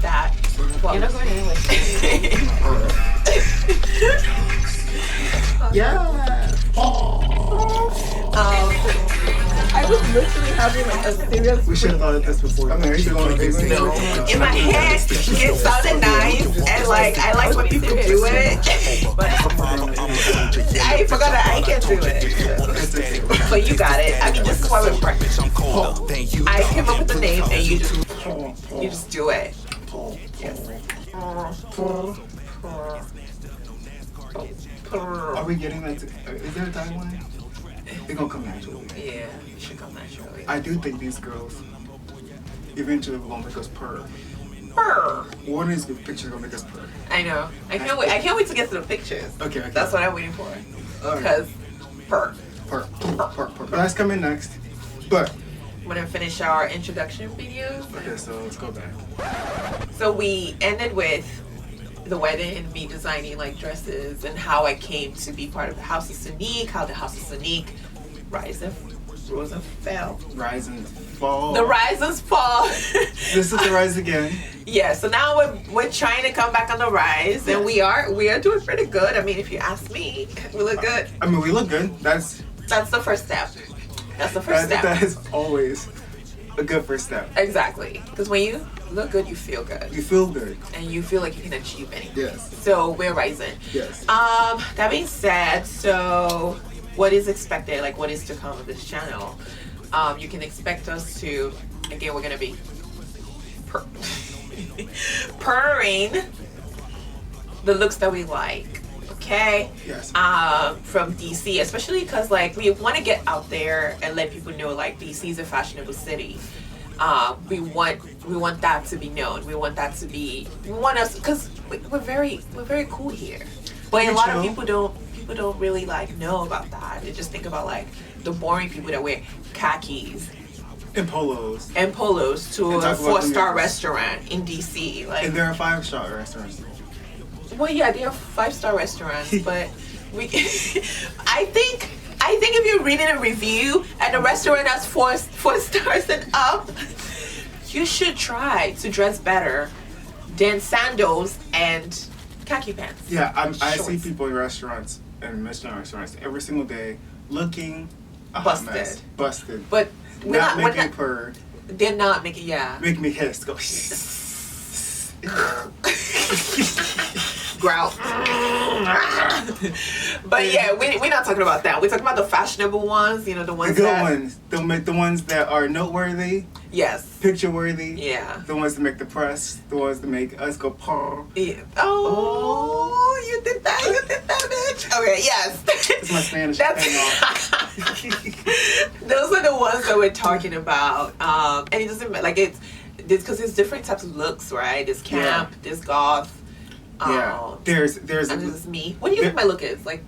That. Well, you're not going anywhere. Yeah. I was literally having like a serious. We should have thought of this before. I mean, in my head, it sounded nice, and like I like when people do it. But I forgot that I can't do it. But you got it. I mean, this is why we're practicing. I came up with the name, and you just do it. Yes. Are we getting that? Is there a timeline? It's gonna come naturally. Yeah, it should come naturally. I do think these girls eventually will make us purr. Purr. One of these pictures gonna make us purr. I know. I can't wait. I can't wait to get to the pictures. Okay. That's what I'm waiting for. Because purr. Purr. But that's coming next. But we're gonna finish our introduction videos. Okay, so let's go back. So we ended with the wedding and me designing like dresses and how I came to be part of the House of Sonique, how the House of Sonique rose and fell. Rise and fall. The rise and fall. This is the rise again. Yeah, so now we're trying to come back on the rise, and we are doing pretty good. I mean, if you ask me, we look good. I mean, we look good. That's the first step. That's the first step. That is always a good first step. Exactly, because when you look good, you feel good. You feel good. And you feel like you can achieve anything. Yes. So we're rising. Yes. That being said, so what is expected, like what is to come of this channel? You can expect us to, again, we're gonna be purring the looks that we like. Okay. Yes. From DC, especially because like we want to get out there and let people know like DC is a fashionable city. We want that to be known. We want us because we're very cool here. But a lot of people don't really like know about that. They just think about like the boring people that wear khakis and polos to a 4-star restaurant in DC. Like, and there are 5-star restaurants. Well, yeah, they are 5-star restaurants, but we. I think if you're reading a review and the restaurant has 4 stars and up, you should try to dress better than sandals and khaki pants. Yeah, I see people in restaurants and Michelin restaurants every single day looking busted. But not making purr. They're not making Make me hiss. Go. Growl. But yeah, we're not talking about that. We're talking about the fashionable ones, the ones the good ones. The ones that are noteworthy. Yes. Picture worthy. Yeah. The ones that make the press. The ones that make us go paw. Yeah. Oh, you did that, bitch. Okay, yes. It's my Spanish. Those are the ones that we're talking about. And it doesn't like it's because there's different types of looks, right? There's camp, there's goth. Yeah. There's and this is me. What do you think my look is? Like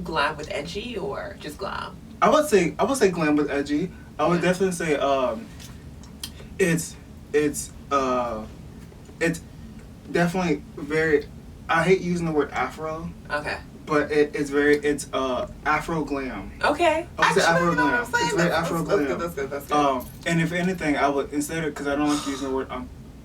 glam with edgy or just glam? I would say glam with edgy. I would definitely say it's definitely very. I hate using the word afro. Okay. But it's afro glam. Okay. I would say afro glam. It's very afro glam. That's good. And if anything, I would instead of because I don't like using the word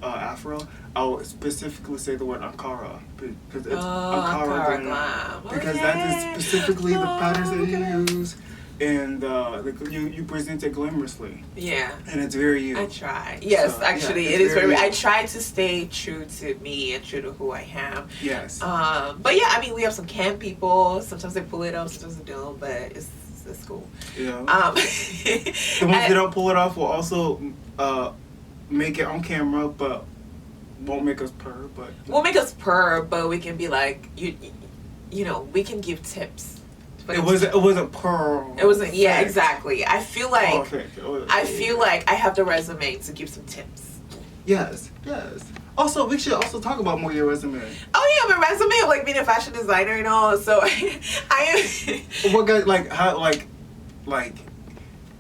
afro, I would specifically say the word Ankara because it's Ankara glam. Because that is specifically the patterns that you use. And you present it glamorously. Yeah. And it's very you. I try. Yes, so, actually, it is very. I try to stay true to me and true to who I am. Yes. But yeah, I mean, we have some camp people. Sometimes they pull it off, sometimes they don't. But it's cool. Yeah. The ones that don't pull it off will also make it on camera, but won't make us purr. But won't make us purr, but we can be like you know, we can give tips. It wasn't pearl. It wasn't. Yeah, exactly. I feel like I have the resume to give some tips. Yes. Also, we should also talk about more your resume. Oh yeah, my resume of like being a fashion designer and all. So I am. What got like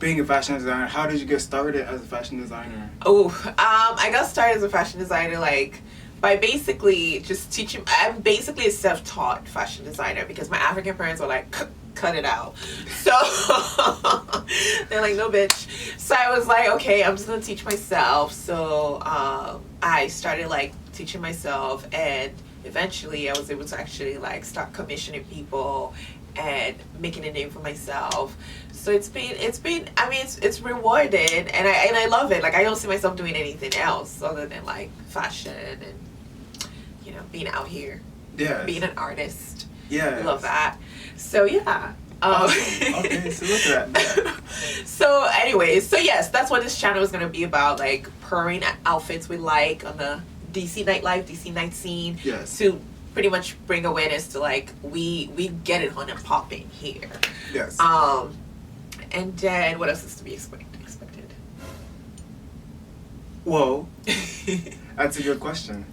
being a fashion designer? How did you get started as a fashion designer? Oh, I got started as a fashion designer like. By basically just teaching. I'm basically a self-taught fashion designer because my African parents were like, cut it out. So they're like, no, bitch. So I was like, okay, I'm just gonna teach myself. So I started like teaching myself, and eventually I was able to actually like start commissioning people and making a name for myself. So it's been I mean it's rewarding, and I love it. Like I don't see myself doing anything else other than like fashion and, you know, being out here. Yeah. Being an artist. Yeah. Love that. So yeah. Awesome. Okay, so look at that. So anyways, so yes, that's what this channel is gonna be about, like purring outfits we like on the DC Nightlife, DC night scene. Yes. To pretty much bring awareness to like we get it on and popping here. Yes. And then what else is to be expected? Well, that's a good question.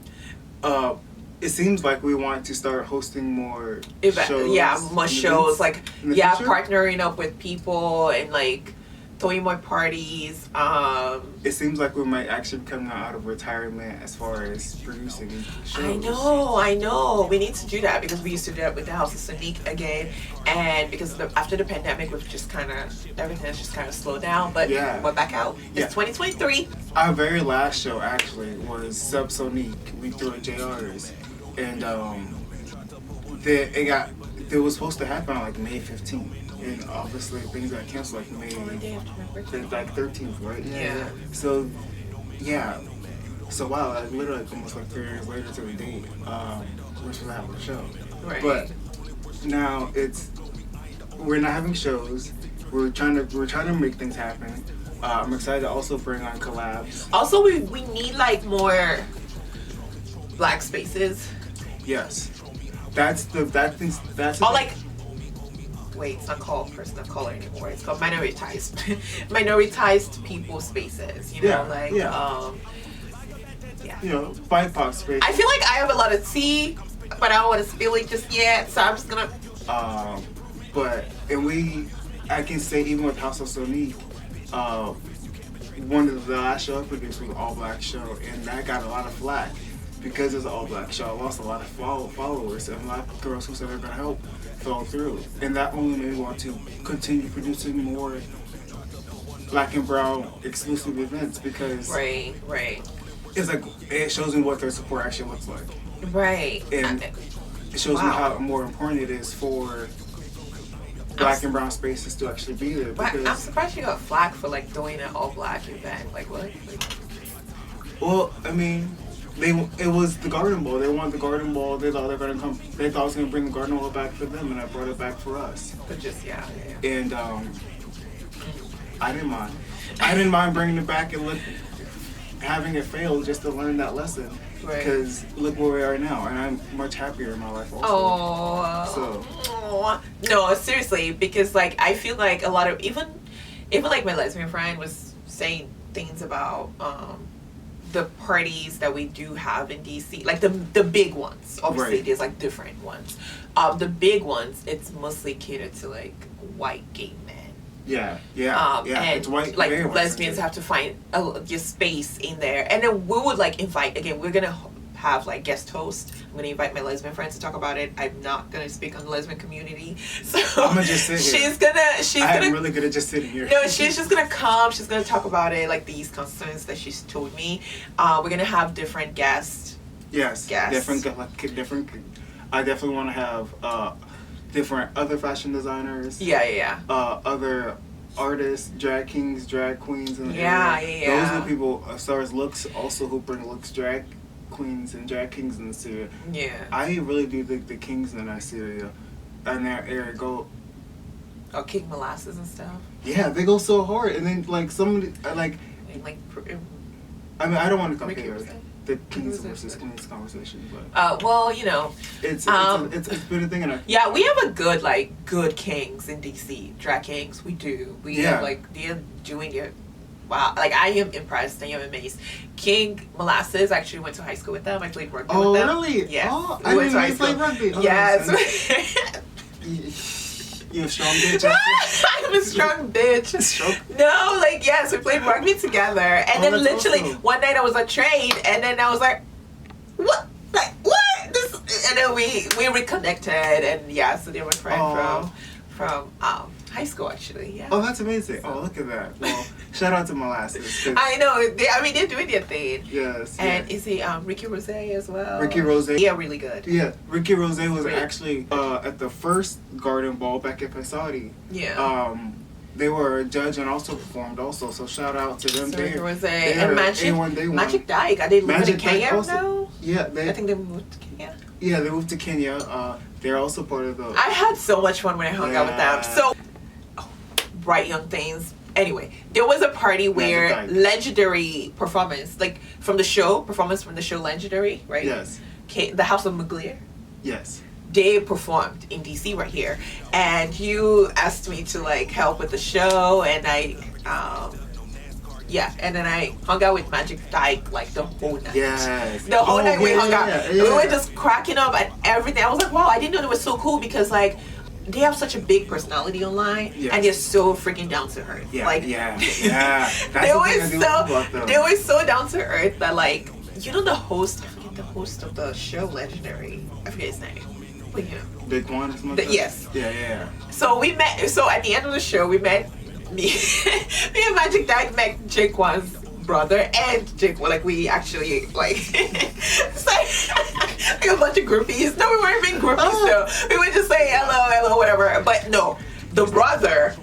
It seems like we want to start hosting more shows. Yeah, more shows. Like, yeah, future? partnering up with people and like throwing more parties. It seems like we might actually be coming out of retirement as far as producing shows. I know. We need to do that because we used to do that with the House of Sonique again, and because after the pandemic, we've just kind of everything has just kind of slowed down. But yeah. we're back out. Yeah. It's 2023. Our very last show actually was Sub Sonique. We threw at JR's, and it was supposed to happen on like May 15th. And obviously things got canceled like May like 13th, right? Yeah. So yeah. So wow, like literally almost like 3 years later to the date, we're supposed to have a show. Right. But now we're not having shows. We're trying to make things happen. I'm excited to also bring on collabs. Also, we need like more black spaces. Yes. That's Or like, wait, it's not called person of color anymore. It's called minoritized people spaces. You know, Yeah, like yeah. yeah. You know, BIPOC space. I feel like I have a lot of tea, but I don't want to spill it just yet. So I'm just gonna. I can say even with House of Sonique, one of the last show I produced was an all-black show, and that got a lot of flack because it's an all-black show. I lost a lot of followers, and a lot of girls who said they're gonna help fell through, and that only made me want to continue producing more black and brown exclusive events because Right. it's like it shows me what their support actually looks like. Right. And it shows me how more important it is for black and brown spaces to actually be there. Because, I'm surprised you got flack for like doing an all black event. Like what? well, I mean, it was the Garden Bowl. They wanted the Garden Bowl. They thought they were gonna come. They thought I was gonna bring the Garden Bowl back for them, and I brought it back for us. But just yeah. And I didn't mind. I didn't mind bringing it back and having it fail just to learn that lesson. Right. Because look where we are now, and I'm much happier in my life also. Oh. No, seriously, because like I feel like a lot of even like my lesbian friend was saying things about the parties that we do have in DC, like the big ones. Obviously, Right. there's like different ones. The big ones, it's mostly catered to like white gay men. Yeah. And It's white, like very white lesbians have to find your space in there, and then we would like invite again. We're gonna have like guest host. I'm gonna invite my lesbian friends to talk about it. I'm not gonna speak on the lesbian community, so I'm gonna just sit here. I'm really good at just sitting here. No, she's just gonna come. She's gonna talk about it, like these concerns that she's told me. We're gonna have different guests. Yes. Guests. Different. I definitely want to have different other fashion designers. Yeah. Other artists, drag kings, drag queens, and Yeah. Those are the people as far as looks also who bring looks, drag queens and drag kings in this area. Yeah. I really do think the kings in that area, in that area go. Oh, King Molasses and stuff. Yeah, they go so hard, and then like somebody like. And like. I mean, I don't want to Ricky compare was it? the kings versus queens conversation, but Well, you know. it's been a thing, and Yeah, we have a good kings in DC. Drag kings, we do. We have like they're doing it. Wow, like I am impressed. I am amazed. King Molasses actually went to high school with them. I played rugby with them. Oh, really? Yes. Oh, We I went didn't to high even play school. rugby. Oh, Yes. You're a strong bitch. I'm a strong bitch. Strong. No, like yes, we played rugby together, and then that's literally awesome. one night I was on train, and then I was like, what? Like what? This, and then we reconnected, and yeah, so they were friends from actually. Yeah. Oh, that's amazing. So. Oh, look at that. Well, shout out to Molasses. I know. They're doing their thing. Yes. And is he Ricky Rose as well? Ricky Rose. Yeah, really good. Yeah, Ricky Rose was actually at the first Garden Ball back at Pesati. Yeah. They were a judge and also performed also. So shout out to them. Ricky Rose and Magic Dyke. Are they moving to Kenya now? Yeah, I think they moved to Kenya. Yeah, they moved to Kenya. They're also part of the... I had so much fun when I hung out with them. So, Bright Young Things. Anyway, there was a party where legendary performance, like performance from the show Legendary, right? Yes. The House of Sonique. Yes. They performed in DC right here. And you asked me to like help with the show, and I... and then I hung out with Magic Dyke like the whole night. Yes. The whole night we hung out. We were just cracking up at everything. I was like, wow, I didn't know they were so cool because like they have such a big personality online and they're so freaking down to earth. Yeah. Like they were so down to earth that like the host, I forget the host of the show Legendary. I forget his name. But Big One or something? Yes. Yeah. So we met at the end of the show we met me and Magic Dyke met Jake Wan's brother and Jake. Like we actually like it's like a bunch of groupies. No, we weren't being groupies though. We would just say hello, whatever. But no, the brother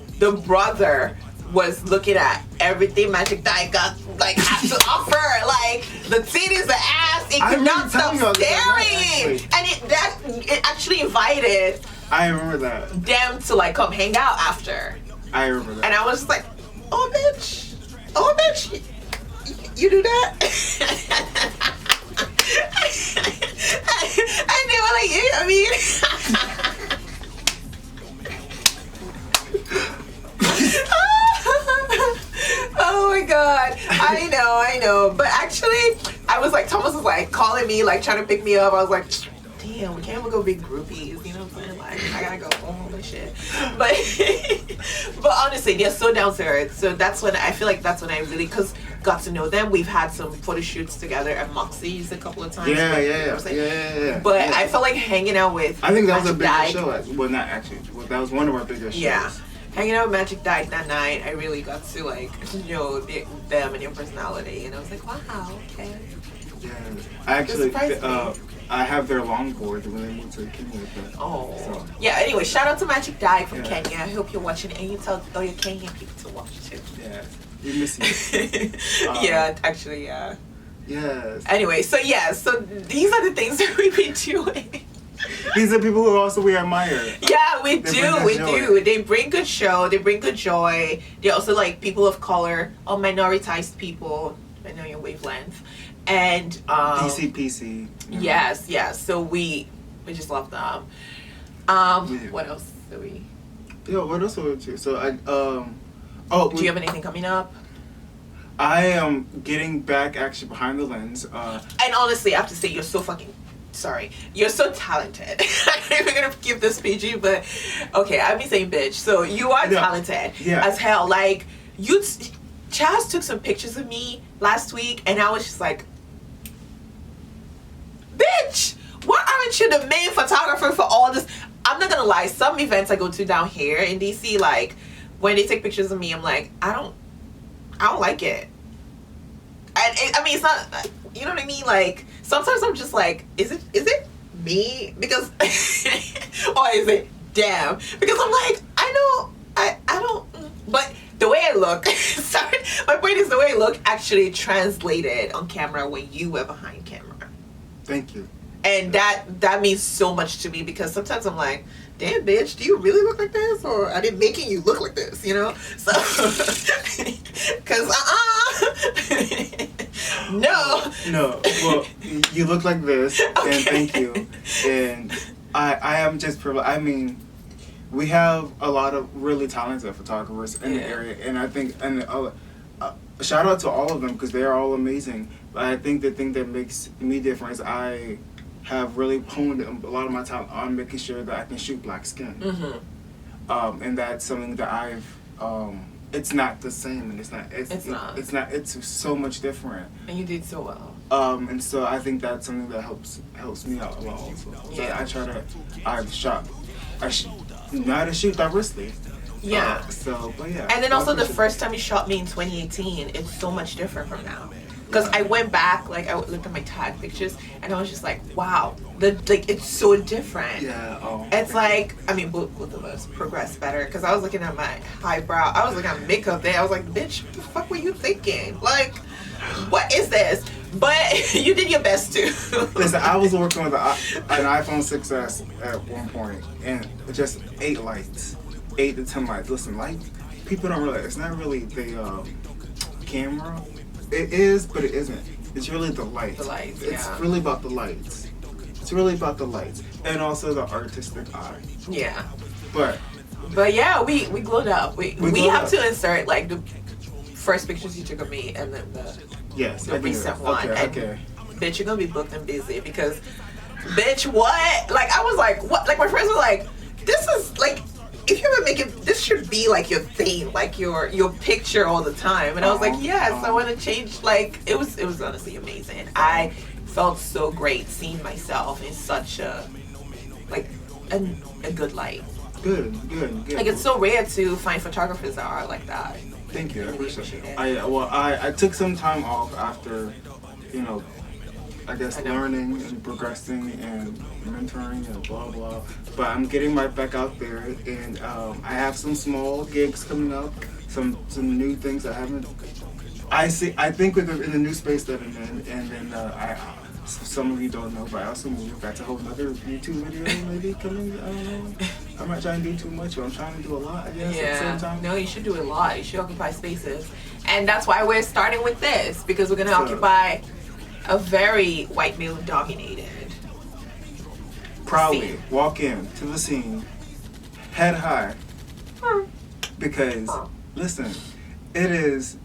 was looking at everything Magic Dyke got like had to offer. Like the titties, the ass, it could not stop staring. And it actually invited I remember that. Them to like come hang out after. I remember that. And I was just like, oh bitch, you do that? And they were like, yeah, I mean. Oh my god, I know. But actually, I was like, Thomas was like calling me, like trying to pick me up. I was like, damn, we can't even go big groupies, you know what I'm saying? Like, I gotta go home and shit. But honestly, they're so down to earth. So that's when I feel like that's when I really got to know them. We've had some photo shoots together at Moxie's a couple of times. Yeah. But I felt like hanging out with I think that was a bigger show. Well, not actually. That was one of our biggest shows. Yeah. Hanging out with Magic Dyke that night, I really got to like know them and their personality, and I was like, wow, okay. Yeah, I actually, I have their longboard when they moved to Kenya. Oh, so. Yeah. Anyway, shout out to Magic Dyke from Kenya. I hope you're watching, and you tell all your Kenyan people to watch too. Yeah, we miss you. Yeah, actually, yeah. Yes. Anyway, so these are the things that we've been doing. These are people who also we admire. Yeah, we do. They bring good show. They bring good joy. They're also like people of color or minoritized people. I know your wavelength. And DCPC. Yes. So we just love them. What else do we? Yeah, what else would we do? So do you have anything coming up? I am getting back actually behind the lens. And honestly, I have to say you're so fucking. Sorry, you're so talented. I'm not even gonna give this PG, but okay, I've been saying bitch. So you are talented as hell. Like Chaz took some pictures of me last week, and I was just like, bitch, why aren't you the main photographer for all this? I'm not gonna lie. Some events I go to down here in DC, like when they take pictures of me, I'm like, I don't like it. And I mean, it's not. You know what I mean? Like sometimes I'm just like, is it me? Because or is it them? Because I'm like, I don't. But the way I look, sorry, my point is the way I look actually translated on camera when you were behind camera. Thank you. And that means so much to me because sometimes I'm like, damn bitch, do you really look like this? Or are they making you look like this, you know? So, because No, well, you look like this, okay. And thank you. And I am just privileged. I mean, we have a lot of really talented photographers in the area, and I think, shout out to all of them because they are all amazing. But I think the thing that makes me different is I have really honed a lot of my time on making sure that I can shoot black skin. Mm-hmm. And that's something that I've, it's not the same, and it's not, it's so much different. And you did so well. And so I think that's something that helps me out a lot also. So I know how to shoot diversely. Yeah. But yeah. And then also the first time you shot me in 2018, it's so much different from now. Because I went back, like I looked at my tag pictures, and I was just like, wow, it's so different. Yeah. Oh. It's like, I mean, both of us progressed better. Because I was looking at my highbrow, I was looking at makeup there. I was like, bitch, what the fuck were you thinking? Like, what is this? But you did your best too. Listen, I was working with an iPhone 6S at one point, and just 8 lights, 8 to 10 lights. Listen, lights, people don't realize it's not really the camera. It is, but it isn't. It's really the lights. The lights, It's really about the lights. It's really about the lights, and also the artistic eye. Yeah. But yeah, we glowed up. We glowed have up. to insert like the first pictures you took of me, and then the recent one. Okay. Bitch, you're gonna be booked and busy because, bitch, what? Like I was like, what? Like my friends were like, this is like, if you were making, this should be like your theme, like your picture all the time. And I was like, yes, I want to change. Like it was honestly amazing. I felt so great seeing myself in such a good light. Good. Like it's so rare to find photographers that are like that. Thank you. I Really appreciate it. it. I took some time off after, I guess learning and progressing and mentoring and blah blah. But I'm getting right back out there, and I have some small gigs coming up, some new things I haven't. I think in the new space that I'm in, and then some of you don't know, but I also moved. That's a whole other YouTube video maybe coming. I don't know. I'm not trying to do too much, but I'm trying to do a lot. I guess at the same time. No, you should do a lot. You should occupy spaces, and that's why we're starting with this because we're gonna occupy a very white male dominated. Proudly scene. walk in to the scene, head high, because listen, it is.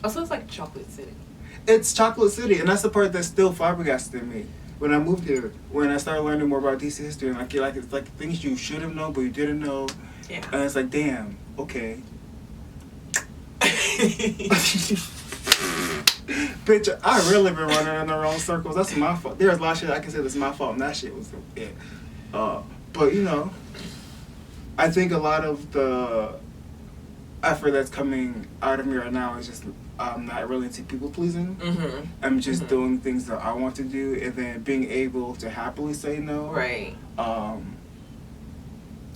Also, it's like Chocolate City. It's Chocolate City, and that's the part that's still flabbergasted me. When I moved here, when I started learning more about DC history, and it's like things you should have known but you didn't know, Yeah. and it's like, damn, okay. Bitch, I really been running in the wrong circles. That's my fault. There's a lot of shit I can say that's my fault, and that shit was it. But I think a lot of the effort that's coming out of me right now is just I'm not really into people pleasing. Mm-hmm. I'm just doing things that I want to do, and then being able to happily say no. Right.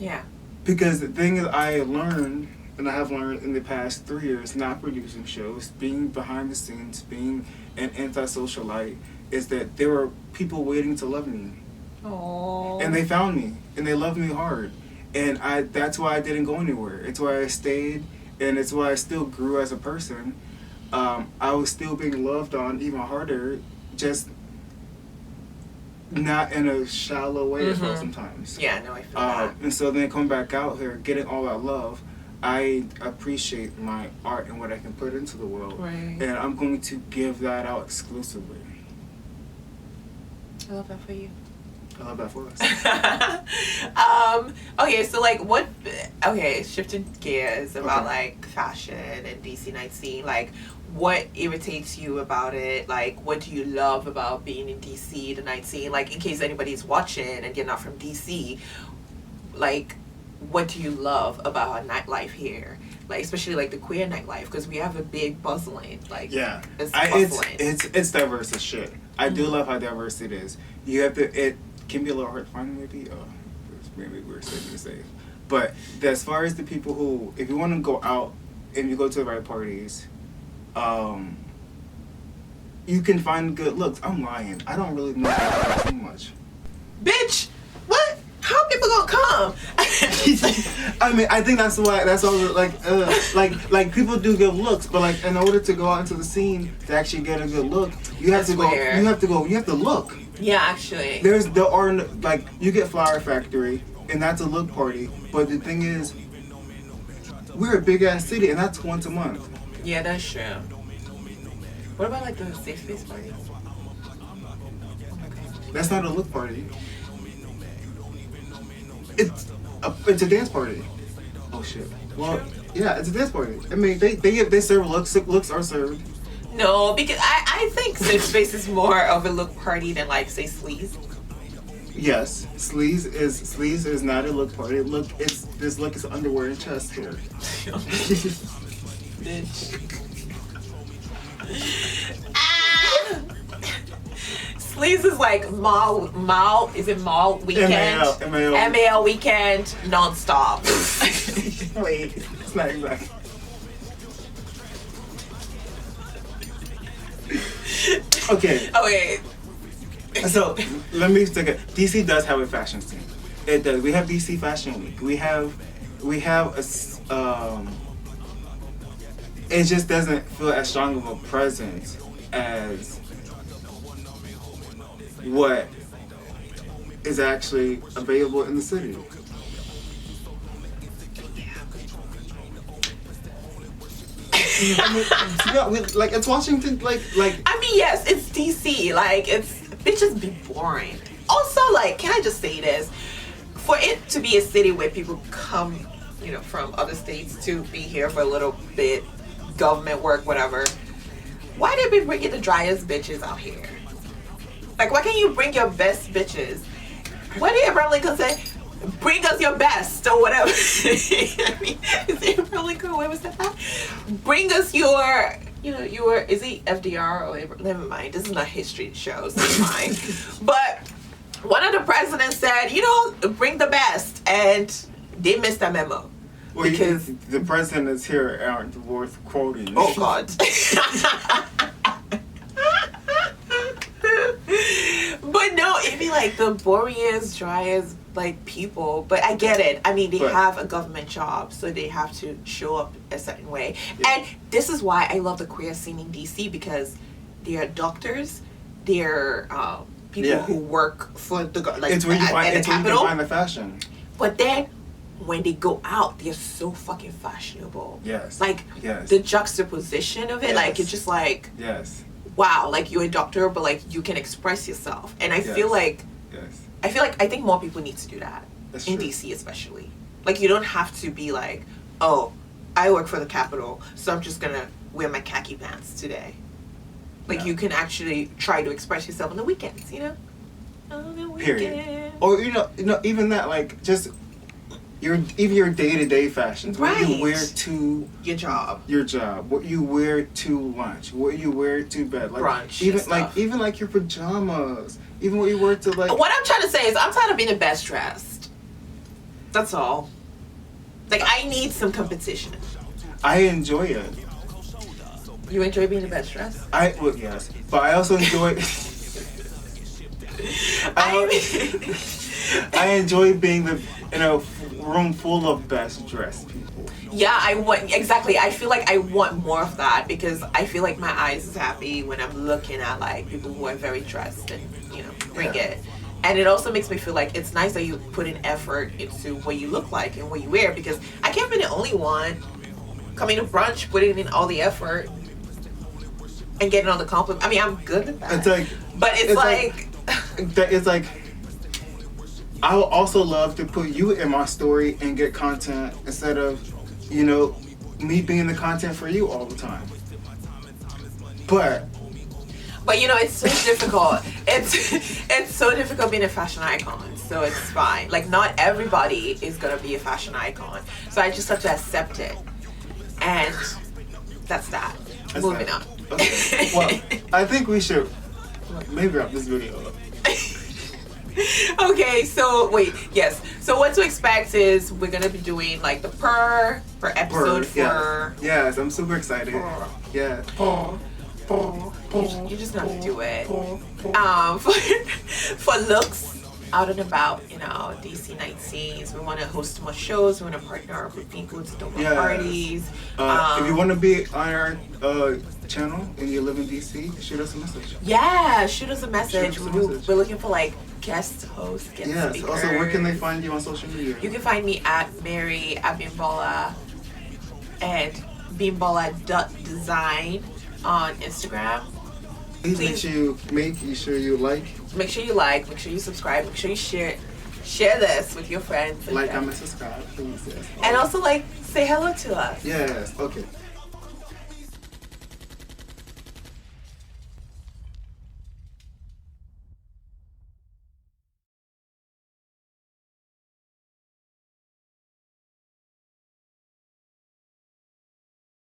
Yeah. Because the thing is, I learned, and I have learned in the past 3 years, not producing shows, being behind the scenes, being an antisocialite, is that there were people waiting to love me. Aww. And they found me, and they loved me hard. And that's why I didn't go anywhere. It's why I stayed, and it's why I still grew as a person. I was still being loved on even harder, just not in a shallow way as well sometimes. Yeah, no, I feel that. And so then coming back out here, getting all that love, I appreciate my art and what I can put into the world. Right. And I'm going to give that out exclusively. I love that for you. I love that for us. Okay, so like shifting gears about like fashion and DC night scene, like what irritates you about it? Like what do you love about being in DC, the night scene? Like in case anybody's watching and you're not from DC, like what do you love about our nightlife here? Like especially like the queer nightlife, because we have a big bustling, like it's bustling. It's diverse as shit. I do love how diverse it is. You have to it can be a little hard to find maybe. Maybe we're saying safe. But as far as the people who, if you want to go out and you go to the right parties, you can find good looks. I'm lying. I don't really know that too much. Bitch, what? How people gonna come? I mean, I think that's why. That's all. Like people do good looks, but like in order to go out into the scene to actually get a good look, you have to go. You have to go. You have to look. Yeah, actually. There are like you get Flower Factory, and that's a look party. But the thing is, we're a big ass city, and that's once a month. Yeah, that's true. What about like the safe space party? That's not a look party. It's a dance party. Oh shit. Well, yeah, it's a dance party. I mean, they serve looks. Looks are served. No, because I think safe space is more of a look party than like say sleaze. Yes, sleaze is not a look part. This look is underwear and chest hair. Bitch. Sleaze is like mall is it mall weekend? MAL weekend non-stop. Wait, it's not exactly. Okay. Okay. So let me take it. DC does have a fashion scene. It does. We have DC Fashion Week. We have a. It just doesn't feel as strong of a presence as what is actually available in the city. Like it's Washington. Like. I mean, yes, it's DC. Like it's bitches be boring. Also, like, can I just say this? For it to be a city where people come, from other states to be here for a little bit, government work, whatever. Why did we bring the driest bitches out here? Like, why can't you bring your best bitches? What did Abraham Lincoln say? Bring us your best or whatever. I mean, is Abraham Lincoln? Where was that? Bring us your, is he FDR or Abraham? Never mind. This is not history show, so never mind. But one of the presidents said, bring the best, and they missed that memo. Well, because the president is here aren't worth quoting. Oh God. But no, it'd be like the boringest, driest like people. But I get it. I mean, they have a government job, so they have to show up a certain way. Yeah. And this is why I love the queer scene in DC, because they are doctors, they're people who work for the it's where you find, it's where you can find the fashion. But then when they go out, they're so fucking fashionable. Yes. Like the juxtaposition of it, like it's just like wow, like you're a doctor, but like you can express yourself. And I feel like I think more people need to do that. That's in true. DC especially. Like you don't have to be like, oh, I work for the Capitol, so I'm just gonna wear my khaki pants today. Like you can actually try to express yourself on the weekends, On the weekend. Period. Or even that, like just your day-to-day fashions. Right. What you wear to your job. What you wear to lunch. What you wear to bed. Like brunch. Even like your pajamas. Even what you wear to like. What I'm trying to say is I'm tired of being the best dressed. That's all. Like I need some competition. I enjoy it. You enjoy being the best dressed? Yes, but I also enjoy. I enjoy being in a room full of best dressed people. Yeah, I feel like I want more of that, because I feel like my eyes is happy when I'm looking at like people who are very dressed and bring it. And it also makes me feel like it's nice that you put in effort into what you look like and what you wear, because I can't be the only one coming to brunch putting in all the effort and getting all the compliments. I mean, I'm good at that. It's like, but it's like I would also love to put you in my story and get content instead of, me being the content for you all the time. But it's so difficult. It's so difficult being a fashion icon. So it's fine. Like not everybody is gonna be a fashion icon. So I just have to accept it. And that's that. Moving on. Okay. Well, I think we should maybe wrap this video up. Okay, so so what to expect is we're gonna be doing like the per episode for yes, I'm super excited. Yeah. You just have to do it. For looks out and about, DC night scenes. We want to host more shows. We want to partner up with people to do more parties. If you want to be on our channel and you live in DC, shoot us a message. Yeah, shoot us a message. We're looking for like guest hosts, guest speakers. Also, where can they find you on social media? You can find me at Mary at bimbola and bimbola.design on Instagram. Please make sure you like. Make sure you like. Make sure you subscribe. Make sure you share this with your friends. Like, comment, subscribe, please. Yes. And also say hello to us. Yes. Okay.